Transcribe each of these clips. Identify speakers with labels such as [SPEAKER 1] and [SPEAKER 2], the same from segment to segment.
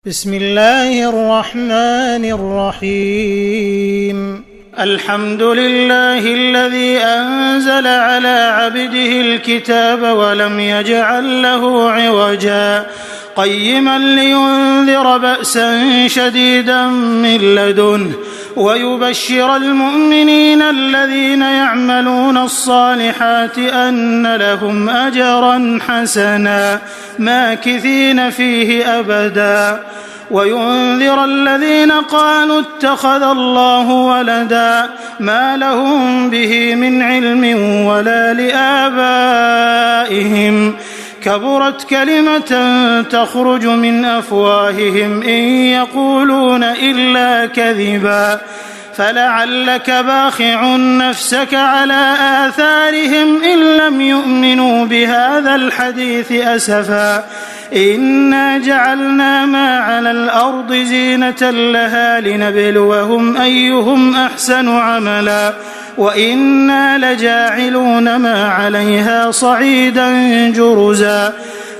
[SPEAKER 1] بسم الله الرحمن الرحيم. الحمد لله الذي أنزل على عبده الكتاب ولم يجعل له عوجا قيما لينذر بأسا شديدا من لدنه ويبشر المؤمنين الذين يعملون الصالحات أن لهم أجرا حسنا ماكثين فيه أبدا وينذر الذين قالوا اتخذ الله ولدا ما لهم به من علم ولا لآبائهم كبرت كلمة تخرج من أفواههم إن يقولون إلا كذبا فلعلك باخع نفسك على آثارهم إن لم يؤمنوا بهذا الحديث أسفا إنا جعلنا ما على الأرض زينة لها لنبلوهم أيهم أحسن عملا وإنا لجاعلون ما عليها صعيدا جرزا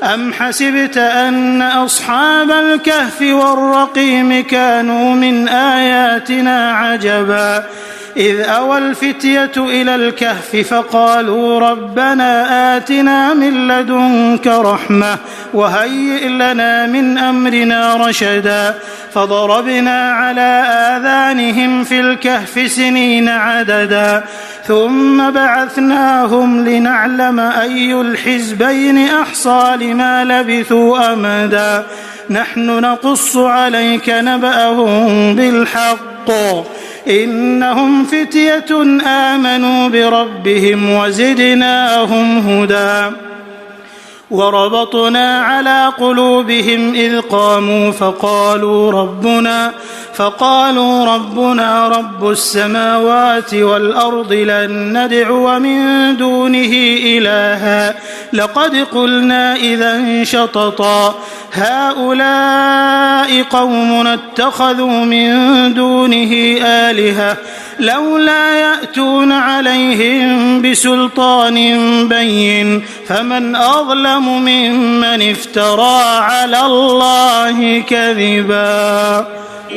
[SPEAKER 1] أم حسبت أن أصحاب الكهف والرقيم كانوا من آياتنا عجبا إذ أوى الفتية إلى الكهف فقالوا ربنا آتنا من لدنك رحمة وهيئ لنا من أمرنا رشدا فضربنا على آذانهم في الكهف سنين عددا ثم بعثناهم لنعلم أي الحزبين أحصى لما لبثوا أمدا نحن نقص عليك نبأهم بالحق إنهم فتية آمنوا بربهم وزدناهم هدى وربطنا على قلوبهم إذ قاموا فقالوا ربنا رب السماوات والأرض لن ندعو من دونه إلها لقد قلنا إذا شططا هؤلاء قومنا اتخذوا من دونه آلهة لولا يأتون عليهم بسلطان بين فمن أظلم ممن افترى على الله كذبا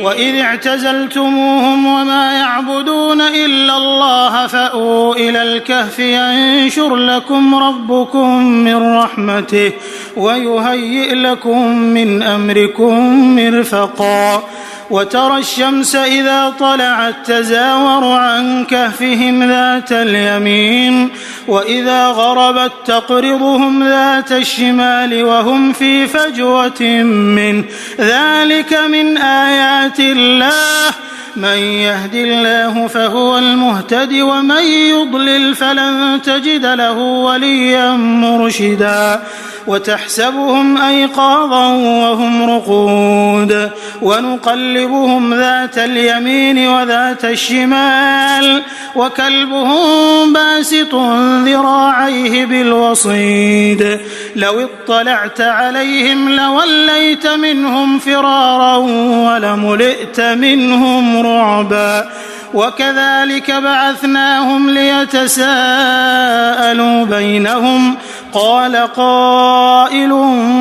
[SPEAKER 1] وإذ اعتزلتموهم وما يعبدون إلا الله فأووا إلى الكهف ينشر لكم ربكم من رحمته ويهيئ لكم من أمركم مرفقا وترى الشمس إذا طلعت تزاور عن كهفهم ذات اليمين وإذا غربت تقرضهم ذات الشمال وهم في فجوة منه ذلك من آيات الله من يهد الله فهو المهتد ومن يضلل فلن تجد له وليا مرشدا وتحسبهم أيقاظا وهم رقود ونقلبهم ذات اليمين وذات الشمال وكلبهم باسط ذراعيه بالوصيد لو اطلعت عليهم لوليت منهم فرارا ولملئت منهم رعبا وكذلك بعثناهم ليتساءلوا بينهم قال قائل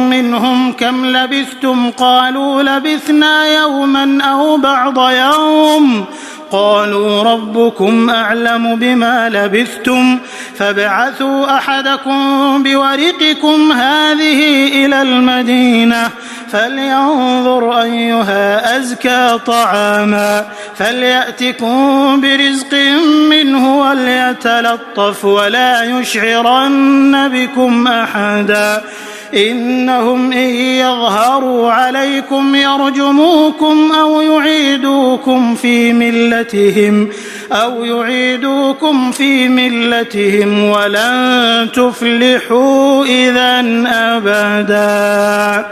[SPEAKER 1] منهم كم لبثتم قالوا لبثنا يوما أو بعض يوم قالوا ربكم أعلم بما لبثتم فابعثوا أحدكم بورقكم هذه إلى المدينة فلينظر أيها أزكى طعاما فليأتكم برزق منه وليتلطف ولا يشعرن بكم أحدا إنهم إن يظهروا عليكم يرجموكم أو يعيدوكم في ملتهم ولن تفلحوا إذا أبدا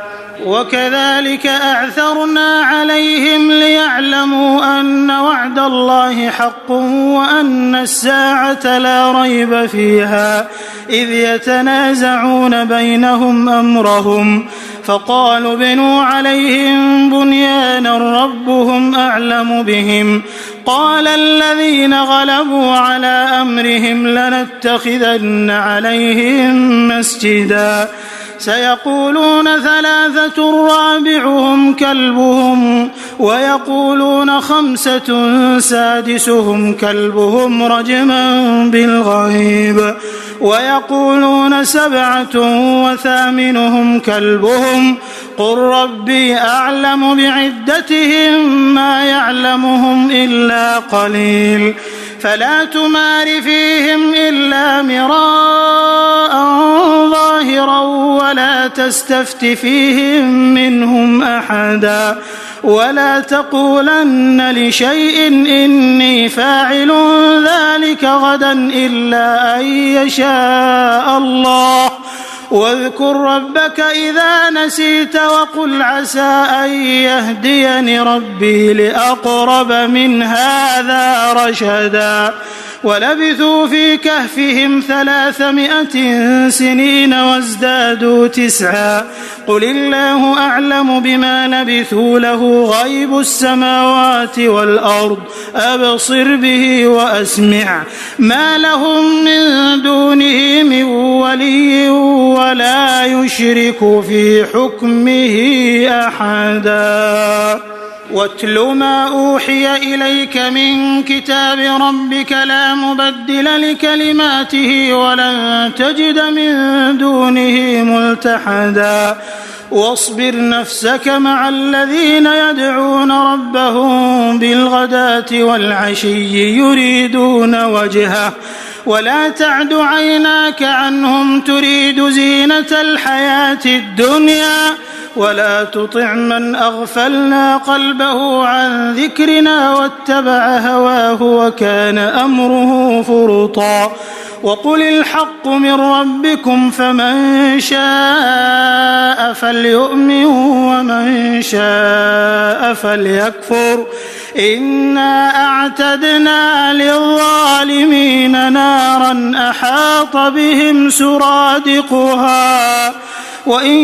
[SPEAKER 1] وكذلك أعثرنا عليهم ليعلموا أن وعد الله حق وأن الساعة لا ريب فيها إذ يتنازعون بينهم أمرهم فقالوا بنوا عليهم بنيانا ربهم أعلم بهم قال الذين غلبوا على أمرهم لنتخذن عليهم مسجدا سيقولون 3 رابعهم كلبهم ويقولون 5 سادسهم كلبهم رجما بالغيب ويقولون 7 وثامنهم كلبهم قل ربي أعلم بعدتهم ما يعلمهم إلا قليل فلا تمار فيهم إلا مراء ظاهرا ولا تستفت فيهم منهم أحدا ولا تقولن لشيء إني فاعل ذلك غدا إلا أن يشاء الله واذكر ربك إذا نسيت وقل عسى أن يهديني ربي لأقرب من هذا رشدا ولبثوا في كهفهم 300 سنين وازدادوا 9 قل الله أعلم بما لبثوا له غيب السماوات والأرض أبصر به وأسمع ما لهم من دونه من ولي ولا يشرك في حكمه أحدا واتل ما أوحي إليك من كتاب ربك لا مبدل لكلماته ولن تجد من دونه ملتحدا واصبر نفسك مع الذين يدعون ربهم بالغداة والعشي يريدون وجهه ولا تعد عيناك عنهم تريد زينة الحياة الدنيا ولا تطع من أغفلنا قلبه عن ذكرنا واتبع هواه وكان أمره فرطا وقل الحق من ربكم فمن شاء فليؤمن ومن شاء فليكفر إنا أعتدنا للظالمين نارا أحاط بهم سرادقها وإن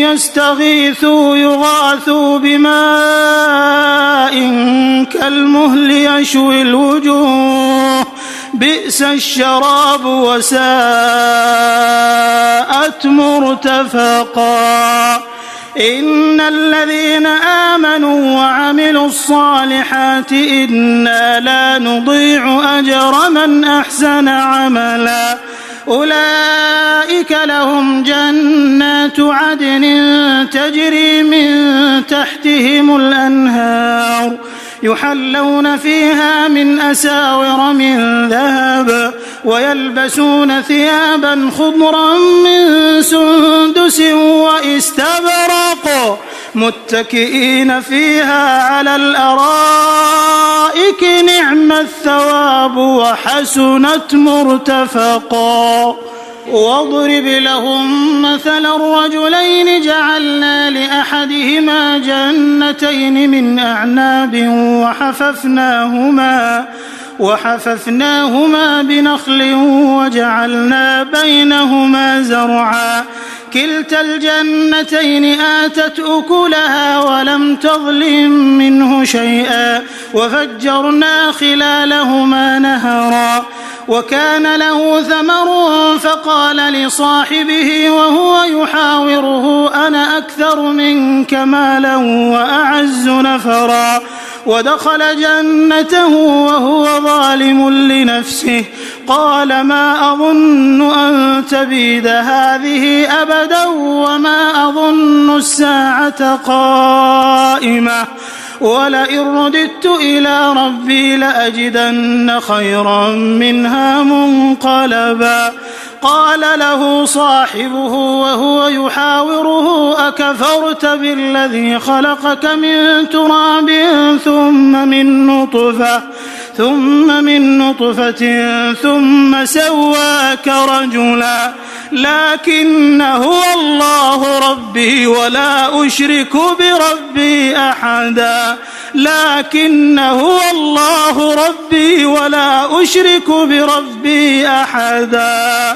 [SPEAKER 1] يستغيثوا يغاثوا بماء كالمهل يشوي الوجوه بئس الشراب وساءت مرتفقا إن الذين آمنوا وعملوا الصالحات إنا لا نضيع أجر من أحسن عملا أولئك لهم جنات عدن تجري من تحتهم الأنهار يحلون فيها من أساور من ذهب ويلبسون ثيابا خضرا من سندس واستبرق متكئين فيها على الأرائك نعم الثواب وحسنت مرتفقا واضرب لهم مثلا الرجلين جعلنا لأحدهما جنتين من أعناب وحففناهما بنخل وجعلنا بينهما زرعا كلتا الجنتين آتت أكلها ولم تظلم منه شيئا وفجرنا خلالهما نهرا وكان له ثمر فقال لصاحبه وهو يحاوره أنا أكثر منك مالا وأعز نفرا ودخل جنته وهو ظالم لنفسه قال ما أظن أن تبيد هذه أبدا وما أظن الساعة قائمة ولئن رددت إلى ربي لأجدن خيرا منها منقلبا قال له صاحبه وهو يحاوره أكفرت بالذي خلقك من تراب ثم من نطفة ثم سواك رجلا لكن هو الله ربي ولا أشرك بربي أحدا لكن هو الله ربي ولا أشرك بربي أحدا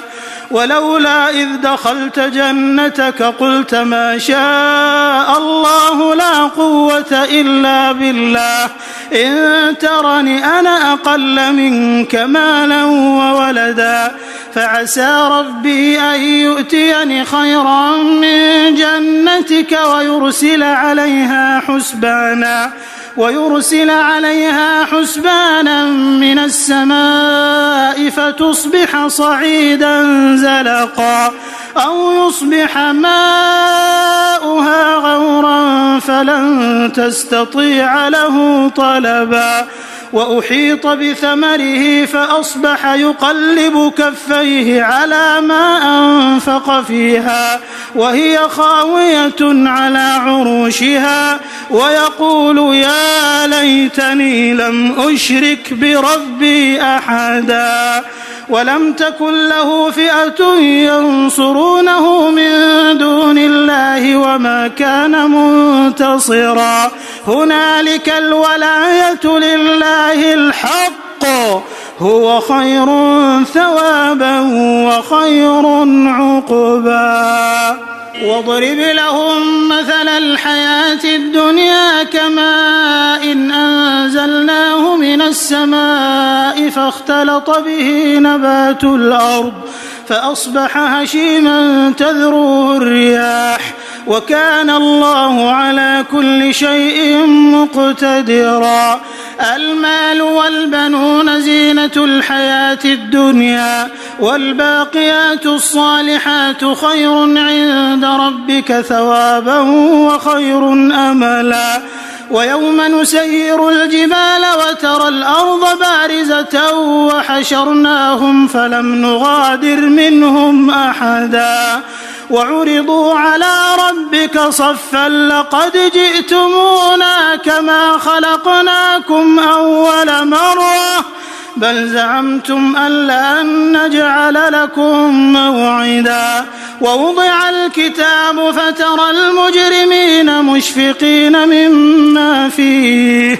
[SPEAKER 1] ولولا إذ دخلت جنتك قلت ما شاء الله لا قوة إلا بالله إن ترني أنا أقل منك مالا وولدا فعسى ربي أن يؤتيني خيرا من جنتك ويرسل عليها حسبانا من السماء فتصبح صعيدا زلقا أو يصبح ماؤها غورا فلن تستطيع له طلبا وأحيط بثمره فأصبح يقلب كفيه على ما أنفق فيها وهي خاوية على عروشها ويقول يا ليتني لم أشرك بربي أحدا ولم تكن له فئة ينصرونه من دون الله وما كان منتصرا هنالك الولاية لله الحق هو خير ثوابا وخير عقبا واضرب لهم مثل الحياة الدنيا كماء إن أنزلناه من السماء فاختلط به نبات الأرض فأصبح هشيما تذروه الرياح وكان الله على كل شيء مقتدرا المال والبنون زينة الحياة الدنيا والباقيات الصالحات خير عند ربك ثوابا وخير أملا ويوم نسير الجبال وترى الأرض بارزة وحشرناهم فلم نغادر منهم أحدا وعرضوا على ربك صفا لقد جئتمونا كما خلقناكم أول مرة بل زعمتم أن لن نجعل لكم موعدا ووضع الكتاب فترى المجرمين مشفقين مما فيه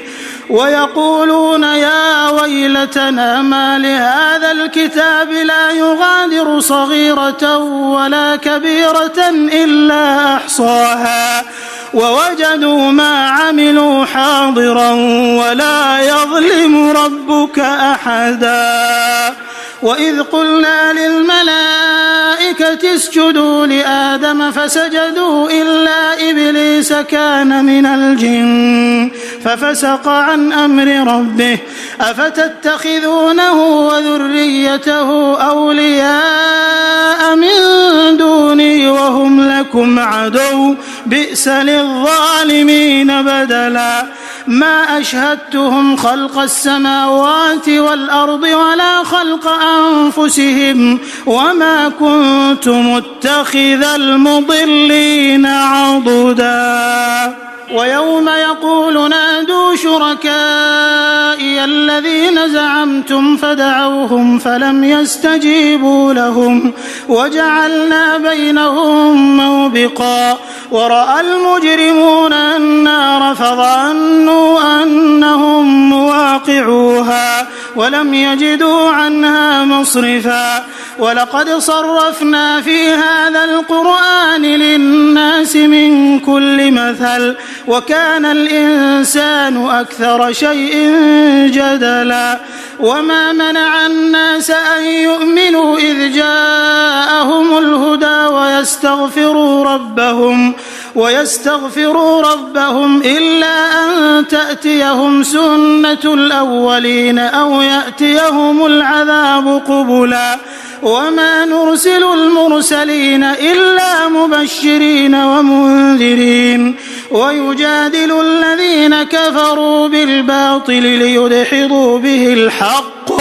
[SPEAKER 1] ويقولون يا ويلتنا ما لهذا الكتاب لا يغادر صغيرة ولا كبيرة إلا أحصاها ووجدوا ما عملوا حاضرا ولا يظلم ربك أحدا وإذ قلنا للملائكة اسجدوا لآدم فسجدوا إلا إبليس كان من الجن ففسق عن أمر ربه أفتتخذونه وذريته أولياء من دوني وهم لكم عدو بئس للظالمين بدلا ما أشهدتهم خلق السماوات والأرض ولا خلق أنفسهم وما كنت متخذ المضلين عضدا ويوم يقول نادوا شركائي الذين زعمتم فدعوهم فلم يستجيبوا لهم وجعلنا بينهم موبقا ورأى المجرمون النار فظنوا أنهم مواقعوها ولم يجدوا عنها مصرفا ولقد صرفنا في هذا القرآن للناس من كل مثل وكان الإنسان أكثر شيء جدلا وما منع الناس أن يؤمنوا إذ جاءهم الهدى ويستغفروا ربهم إلا أن تأتيهم سنة الأولين أو يأتيهم العذاب قبلا وما نرسل المرسلين إلا مبشرين ومنذرين ويجادل الذين كفروا بالباطل ليدحضوا به الحق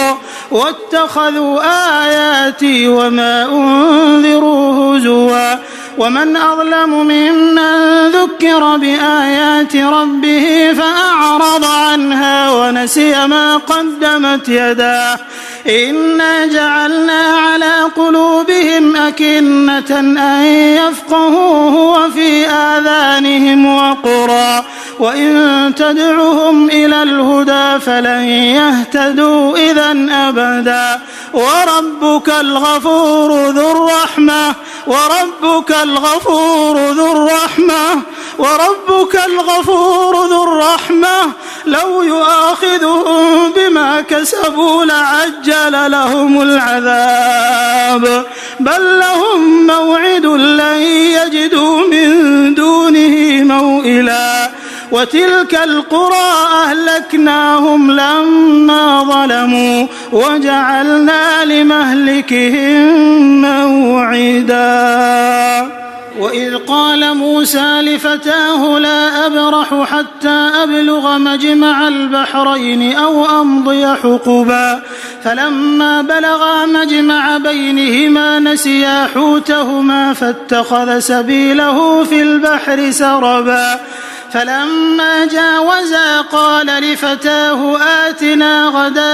[SPEAKER 1] واتخذوا آياتي وما أنذروا هزوا ومن أظلم ممن ذكر بآيات ربه فأعرض عنها ونسي ما قدمت يداه إنا جعلنا على قلوبهم أكنة أن يفقهوه وفي آذانهم وقرا وإن تدعهم إلى الهدى فلن يهتدوا إذا أبدا وربك الغفور ذو الرحمة لو يؤاخذهم بما كسبوا لعجل لهم العذاب بل لهم موعد لن يجدوا من دونه موئلا وتلك القرى أهلكناهم لما ظلموا وجعلنا لمهلكهم موعدا. وإذ قال موسى لفتاه لا أبرح حتى أبلغ مجمع البحرين أو أمضي حقبا فلما بلغا مجمع بينهما نسيا حوتهما فاتخذ سبيله في البحر سربا فلما جاوزا قال لفتاه آتنا غداءنا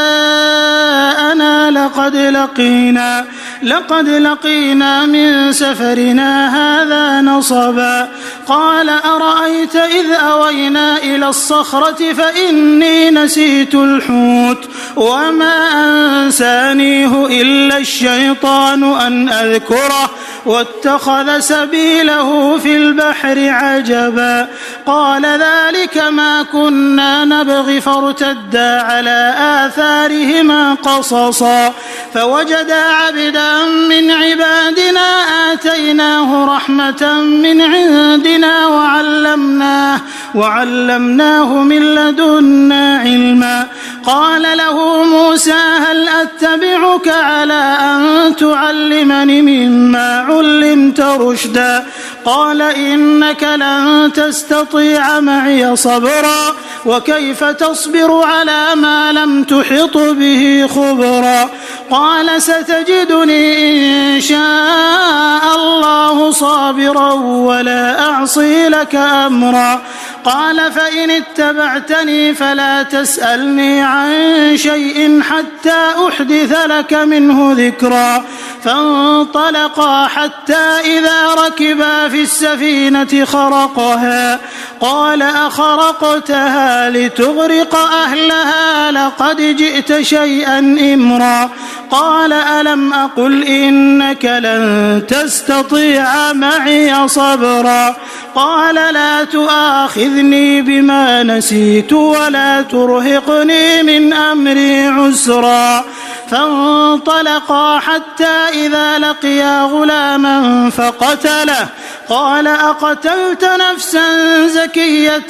[SPEAKER 1] لقد لقينا من سفرنا هذا نصبا قال أرأيت إذ أوينا إلى الصخرة فإني نسيت الحوت وما أنسانيه إلا الشيطان أن أذكره واتخذ سبيله في البحر عجبا قال ذلك ما كنا نبغي فارتدا على آثارهما قصصا فوجدا عبدا من عبادنا آتيناه رحمة من عندنا وعلمناه من لدنا علما قال له موسى هل أتبعك على أن تعلمني مما علمت رشدا قال إنك لن تستطيع معي صبرا وكيف تصبر على ما لم تحط به خبرا قال ستجدني إن شاء الله صابرا ولا أعصي لك أمرا قال فإن اتبعتني فلا تسألني عن شيء حتى أحدث لك منه ذكرا فانطلقا حتى إذا ركبا في السفينة خرقها قال أخرقتها لتغرق أهلها لقد جئت شيئا إمرا قال ألم أقل إنك لن تستطيع معي صبرا قال لا تؤاخذني بما نسيت ولا ترهقني من أمري عسرا فانطلقا حتى إذا لقيا غلاما فقتله قال أقتلت نفسا زكية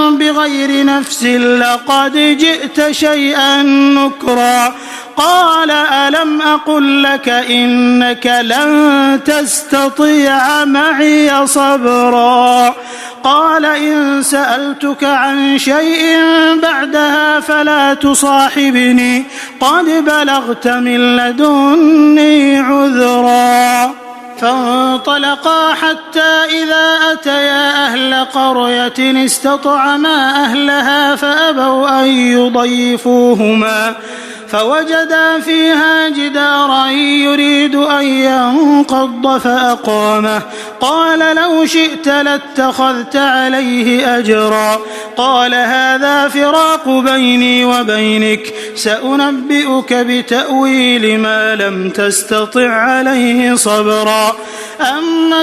[SPEAKER 1] بغير نفس لقد جئت شيئا نكرا قال ألم أقل لك إنك لن تستطيع معي صبرا قال إن سألتك عن شيء بعدها فلا تصاحبني قد بلغت من لدني عذرا فانطلقا حتى إذا أتيا أهل قرية استطعما أهلها فأبوا أن يضيفوهما فوجدا فيها جدارا يريد أن ينقض فأقامه قال لو شئت لاتخذت عليه أجرا قال هذا فراق بيني وبينك سأنبئك بتأويل ما لم تستطع عليه صبرا أما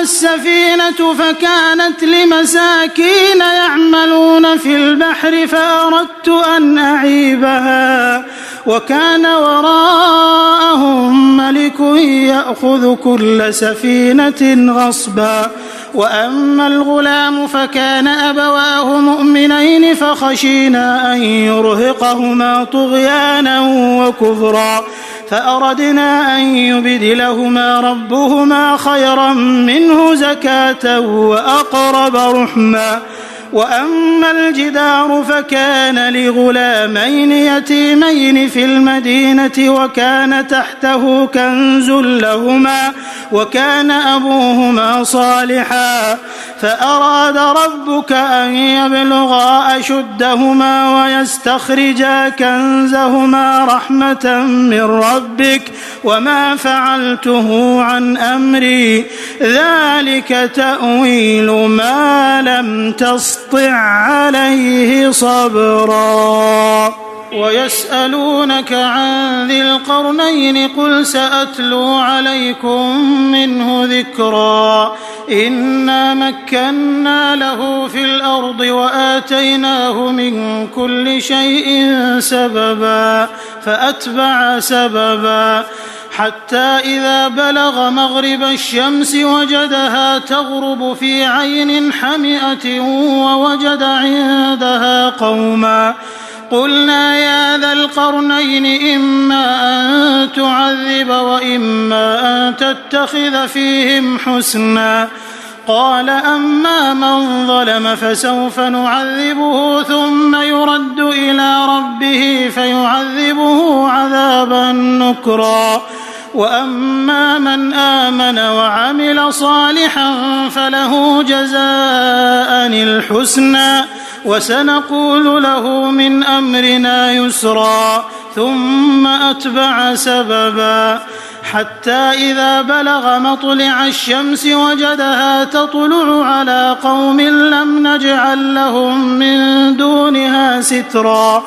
[SPEAKER 1] السفينة فكانت لمساكين يعملون في البحر فأردت أن أعيبها وكان وراءهم ملك يأخذ كل سفينة غصبا وأما الغلام فكان أبواه مؤمنين فخشينا أن يرهقهما طغيانا وكفرا فأردنا أن يبدلهما ربهما خيرا منه زكاة وأقرب رحما وأما الجدار فكان لغلامين يتيمين في المدينة وكان تحته كنز لهما وكان أبوهما صالحا فأراد ربك أن يبلغا أشدهما ويستخرجا كنزهما رحمة من ربك وما فعلته عن أمري ذلك تأويل ما لم تسطع تستطع عليه صبرا ويسألونك عن ذي القرنين قل سأتلو عليكم منه ذكرا إنا مكنا له في الأرض وآتيناه من كل شيء سببا فأتبع سببا حتى إذا بلغ مغرب الشمس وجدها تغرب في عين حمئة ووجد عندها قوما قلنا يا ذا القرنين إما أن تعذب وإما أن تتخذ فيهم حسنا قال أما من ظلم فسوف نعذبه ثم يرد إلى ربه فيعذبه عذابا نكرا وأما من آمن وعمل صالحا فله جزاء الحسنى وسنقول له من أمرنا يسرا ثم أتبع سببا حتى إذا بلغ مطلع الشمس وجدها تطلع على قوم لم نجعل لهم من دونها سترا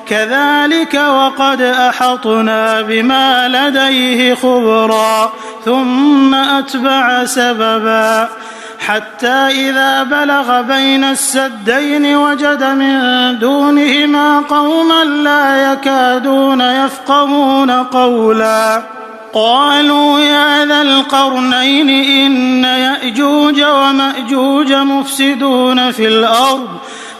[SPEAKER 1] كذلك وقد أحطنا بما لديه خبرا ثم أتبع سببا حتى إذا بلغ بين السدين وجد من دونهما قوما لا يكادون يفقهون قولا قالوا يا ذا القرنين إن يأجوج ومأجوج مفسدون في الأرض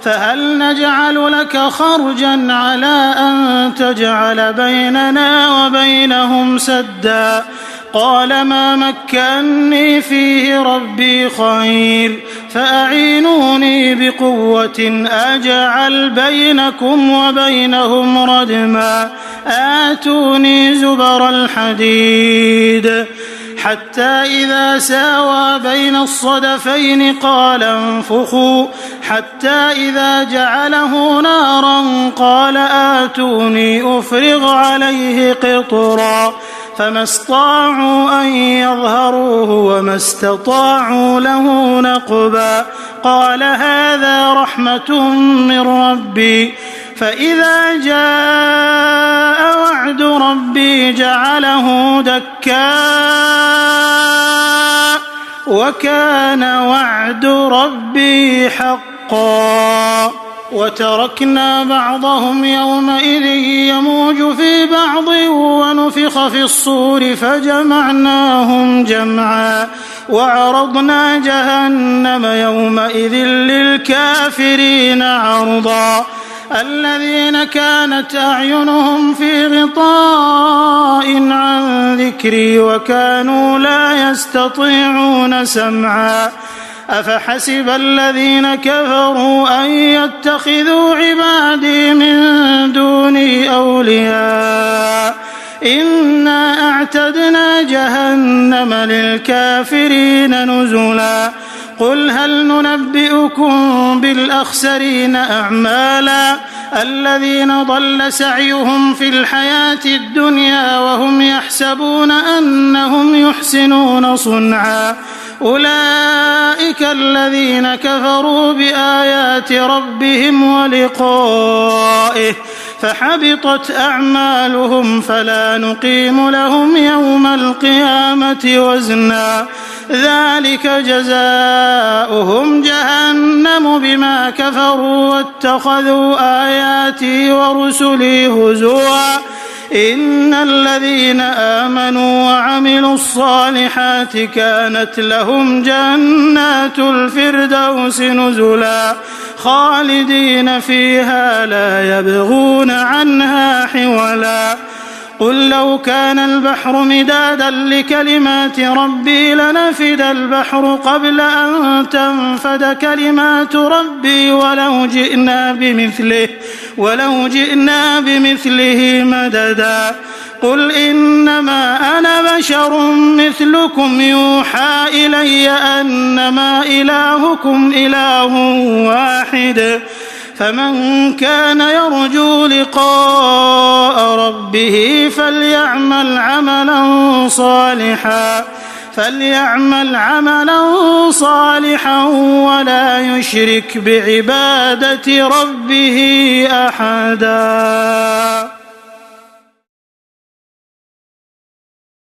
[SPEAKER 1] فهل نجعل لك خرجا على أن تجعل بيننا وبينهم سدا قال ما مكني فيه ربي خير فأعينوني بقوة أجعل بينكم وبينهم ردما آتوني زبر الحديد حتى إذا ساوى بين الصدفين قال انفخوا حتى إذا جعله نارا قال آتوني أفرغ عليه قطرا فما استطاعوا أن يظهروه وما استطاعوا له نقبا قال هذا رحمة من ربي فإذا جاء وعد ربي جعله دكاء وكان وعد ربي حقا وتركنا بعضهم يومئذ يموج في بعض ونفخ في الصور فجمعناهم جمعا وعرضنا جهنم يومئذ للكافرين عرضا الذين كانت أعينهم في غطاء عن ذكري وكانوا لا يستطيعون سمعا أفحسب الذين كفروا أن يتخذوا عبادي من دوني أولياء إنا أعتدنا جهنم للكافرين نزلا قل هل ننبئكم بالأخسرين أعمالا الذين ضل سعيهم في الحياة الدنيا وهم يحسبون أنهم يحسنون صنعا أولئك الذين كفروا بآيات ربهم ولقائه فحبطت أعمالهم فلا نقيم لهم يوم القيامة وزنا ذلك جزاؤهم جهنم بما كفروا واتخذوا آياتي ورسلي هزوا إن الذين آمنوا وعملوا الصالحات كانت لهم جنات الفردوس نزلا خالدين فيها لا يبغون عنها حولا قل لو كان البحر مدادا لكلمات ربي لنفد البحر قبل أن تنفد كلمات ربي ولو جئنا بمثله مددا قل إنما أنا بشر مثلكم يوحى إلي أنما إلهكم إله واحد فمن كان يرجو لقاء ربه فليعمل عملا صالحا فليعمل عملا صالحا ولا يشرك بعبادة ربه أحدا.